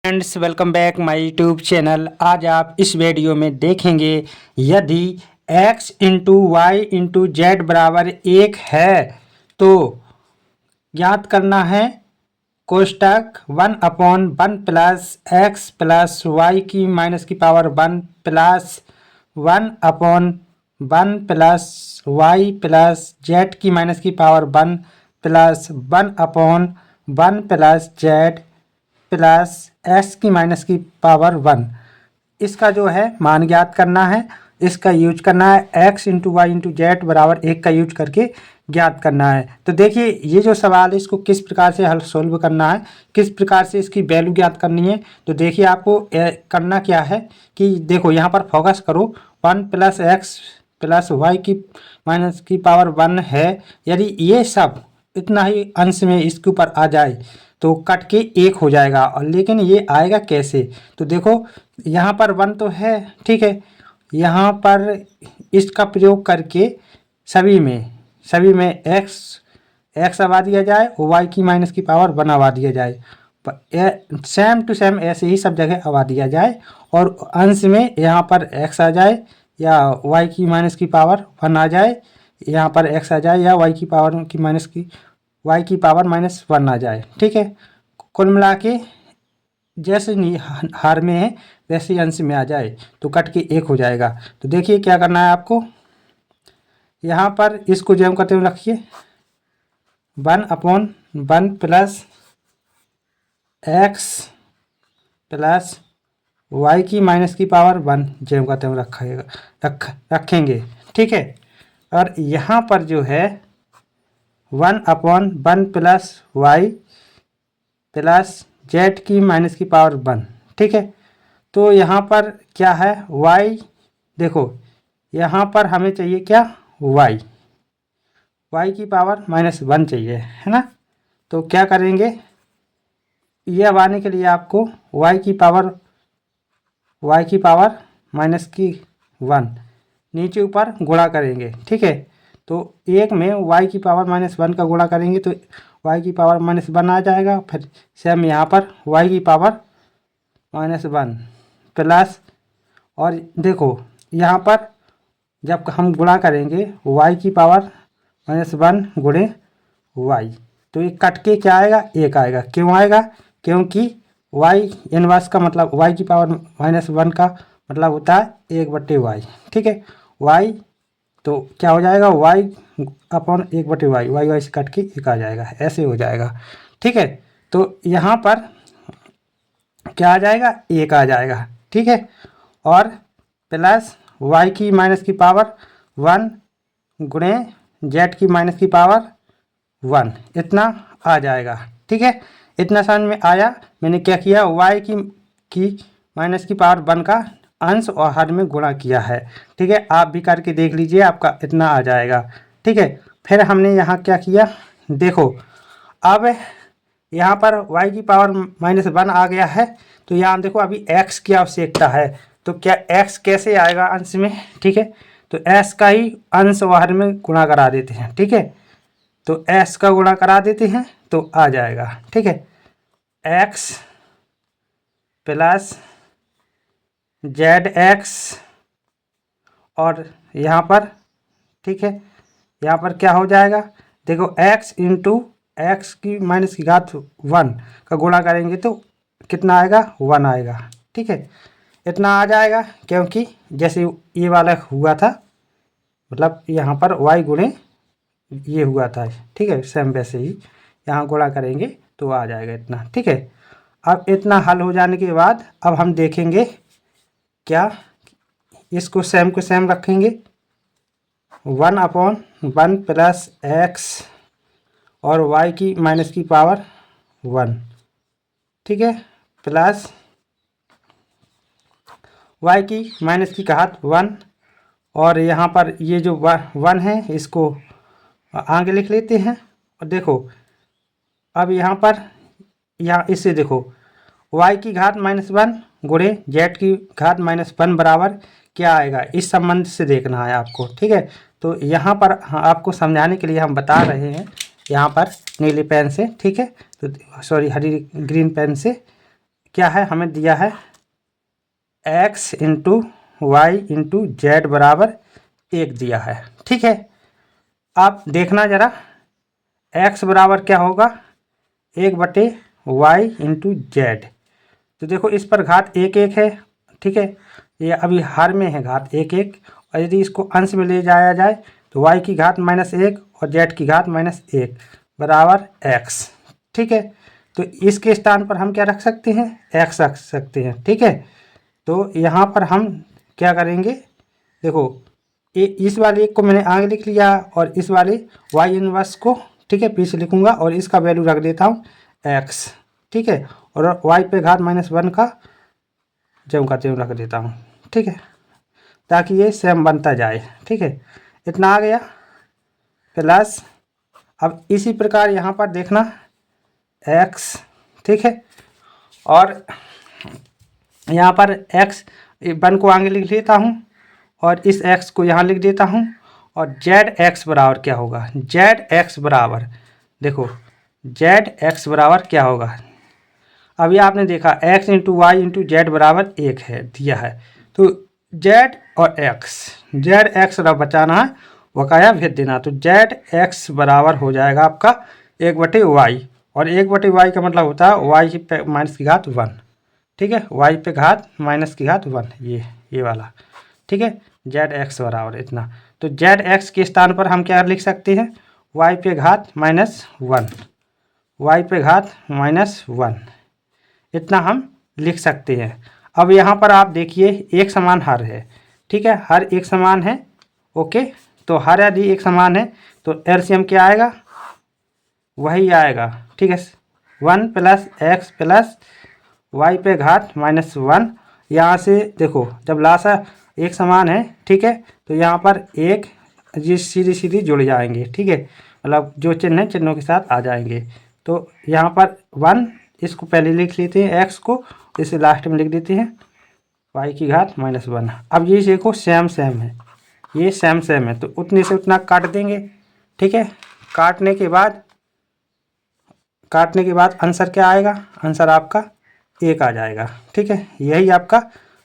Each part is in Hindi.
Friends, welcome back my YouTube channel. आज आप इस वीडियो में देखेंगे यदि x into Y into Z बराबर 1 है तो ज्ञात करना है कोष्टक 1/1 प्लस एक्स प्लस वाई की माइनस की power 1 plus 1/1 plus Y plus Z की माइनस की power 1 plus 1/1 plus Z plus X की माइनस की पावर 1। इसका जो है मान ज्ञात करना है। इसका यूज करना है x into Y into Z बराबर 1 का यूज करके ज्ञात करना है। तो देखिए ये जो सवाल है इसको किस प्रकार से हल सोल्व करना है, किस प्रकार से इसकी वैल्यू ज्ञात करनी है। तो देखिए आपको करना क्या है कि देखो यहाँ पर फोकस करो। 1 प्लस एक्स प्लस वाई की माइनस की पावर 1 है। यदि ये सब इतना ही अंश में इसके ऊपर आ जाए तो कट के 1 हो जाएगा। और लेकिन ये आएगा कैसे, तो देखो यहाँ पर 1 तो है, ठीक है। यहाँ पर इसका प्रयोग करके सभी में एक्स आवा दिया जाए और वाई की माइनस की पावर 1 आवा दिया जाए। सेम टू सेम ऐसे ही सब जगह आवा दिया जाए और अंश में यहाँ पर एक्स आ जाए या वाई की माइनस की पावर 1 आ जाए, यहाँ पर एक्स आ जाए या वाई की पावर की माइनस की वाई की पावर -1 आ जाए, ठीक है। कुल मिला के जैसे हार में है वैसे अंश में आ जाए तो कट के 1 हो जाएगा। तो देखिए क्या करना है आपको, यहाँ पर इसको जैम करते हुए रखिए 1/1 प्लस एक्स प्लस वाई की माइनस की पावर 1 जैम करते हुए रखेंगे, ठीक है। और यहाँ पर जो है 1/1 प्लस वाई प्लस जेड की माइनस की पावर 1, ठीक है। तो यहाँ पर क्या है y, देखो यहाँ पर हमें चाहिए क्या y की पावर -1 चाहिए, है ना। तो क्या करेंगे, ये अब आने के लिए आपको y की पावर -1 नीचे ऊपर गुणा करेंगे, ठीक है। तो एक में y की पावर -1 का गुणा करेंगे तो y की पावर -1 आ जाएगा। फिर सेम यहाँ पर y की पावर -1 प्लस, और देखो यहाँ पर जब हम गुणा करेंगे y की पावर -1 गुणे y तो ये कट के क्या आएगा, 1 आएगा। क्यों आएगा, क्योंकि y इनवर्स का मतलब y की पावर -1 का मतलब होता है 1/y, ठीक है। y तो क्या हो जाएगा y/1/y, y से कट के 1 आ जाएगा, ऐसे हो जाएगा, ठीक है। तो यहाँ पर क्या आ जाएगा, 1 आ जाएगा, ठीक है। और प्लस y की माइनस की पावर 1 गुणे z की माइनस की पावर 1, इतना आ जाएगा, ठीक है। इतना समझ में आया। मैंने क्या किया, y की माइनस की पावर 1 का अंश और हर में गुणा किया है, ठीक है। आप भी करके देख लीजिए, आपका इतना आ जाएगा, ठीक है। फिर हमने यहाँ क्या किया, देखो अब यहाँ पर y की पावर -1 आ गया है। तो यहाँ देखो अभी x की आवश्यकता है, तो क्या x कैसे आएगा अंश में, ठीक है। तो s का ही अंश और हर में गुणा करा देते हैं, ठीक है। तो s का गुणा करा देते हैं तो आ जाएगा, ठीक है। x प्लस ZX और यहाँ पर, ठीक है, यहाँ पर क्या हो जाएगा, देखो x इंटू एक्स की माइनस की घात 1 का गुणा करेंगे तो कितना आएगा, 1 आएगा, ठीक है। इतना आ जाएगा क्योंकि जैसे ये वाला हुआ था, मतलब यहाँ पर y गुणे ये हुआ था, ठीक है। सेम वैसे ही यहाँ गुणा करेंगे तो आ जाएगा इतना, ठीक है। अब इतना हल हो जाने के बाद अब हम देखेंगे क्या, इसको सेम को सेम रखेंगे 1/1 प्लस एक्स और y की माइनस की पावर 1, ठीक है, प्लस y की माइनस की घात 1। और यहाँ पर ये जो 1 है इसको आगे लिख लेते हैं। और देखो अब यहाँ पर इससे देखो y की घात -1 गुणे z की घात -1 बराबर क्या आएगा, इस संबंध से देखना है आपको, ठीक है। तो यहाँ पर आपको समझाने के लिए हम बता रहे हैं यहाँ पर नीले पेन से, ठीक है, तो सॉरी ग्रीन पेन से, क्या है, हमें दिया है x into Y into Z बराबर 1 दिया है। ठीक है, आप देखना ज़रा x बराबर क्या होगा, 1/y इंटू जेड। तो देखो इस पर घात 1 है। ठीक है, ये अभी हर में है घात 1 और यदि इसको अंश में ले जाया जाए तो y की घात -1 और z की घात -1 बराबर x। ठीक है, तो इसके स्थान पर हम क्या रख सकते हैं, x रख सकते हैं। ठीक है, तो यहाँ पर हम क्या करेंगे, देखो इस वाले एक को मैंने आगे लिख लिया और इस वाले y इनवर्स को, ठीक है, पीछे लिखूंगा और इसका वैल्यू रख देता हूँ x। ठीक है, और y पे घात -1 का ज्यों का त्यों रख देता हूँ। ठीक है, ताकि ये सेम बनता जाए। ठीक है, इतना आ गया प्लस, अब इसी प्रकार यहाँ पर देखना x। ठीक है, और यहाँ पर x 1 को आगे लिख लेता हूँ और इस x को यहाँ लिख देता हूँ और zx बराबर क्या होगा, zx बराबर, देखो zx बराबर क्या होगा, अभी आपने देखा x into Y into Z बराबर 1 है दिया है, तो z और x बचाना है, बकाया भेज देना। तो zx बराबर हो जाएगा आपका 1/y और 1/y का मतलब होता है y पे माइनस की घात 1। ठीक है, y पे घात माइनस की घात 1, ये वाला। ठीक है, zx बराबर इतना। तो zx के स्थान पर हम क्या लिख सकते हैं, y पे घात -1, y पे घात -1, इतना हम लिख सकते हैं। अब यहाँ पर आप देखिए एक समान हर है। ठीक है, हर एक समान है। ओके, तो हर यदि एक समान है तो एलसीएम क्या आएगा, वही आएगा। ठीक है, 1 + x + y पे घात -1। यहाँ से देखो जब लासा एक समान है, ठीक है, तो यहाँ पर एक ये सीधी जुड़ जाएंगे। ठीक है, मतलब जो चिन्ह है चिन्हों के साथ आ जाएंगे। तो यहाँ पर 1, इसको पहले लिख लेते हैं x को, इसे लास्ट में लिख देते हैं y की घात -1। अब ये देखो सेम है, ये सेम है, तो उतने से उतना काट देंगे। ठीक है, काटने के बाद आंसर क्या आएगा, आंसर आपका 1 आ जाएगा। ठीक है, यही आपका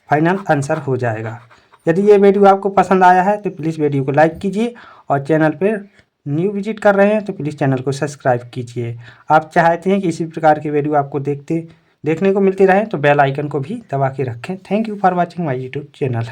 फाइनल आंसर हो जाएगा। यदि ये वीडियो आपको पसंद आया है तो प्लीज़ वीडियो को लाइक कीजिए और चैनल पर न्यू विजिट कर रहे हैं तो प्लीज़ चैनल को सब्सक्राइब कीजिए। आप चाहते हैं कि इसी प्रकार के वीडियो आपको देखने को मिलते रहें तो बेल आइकन को भी दबा के रखें। Thank you for watching my YouTube channel.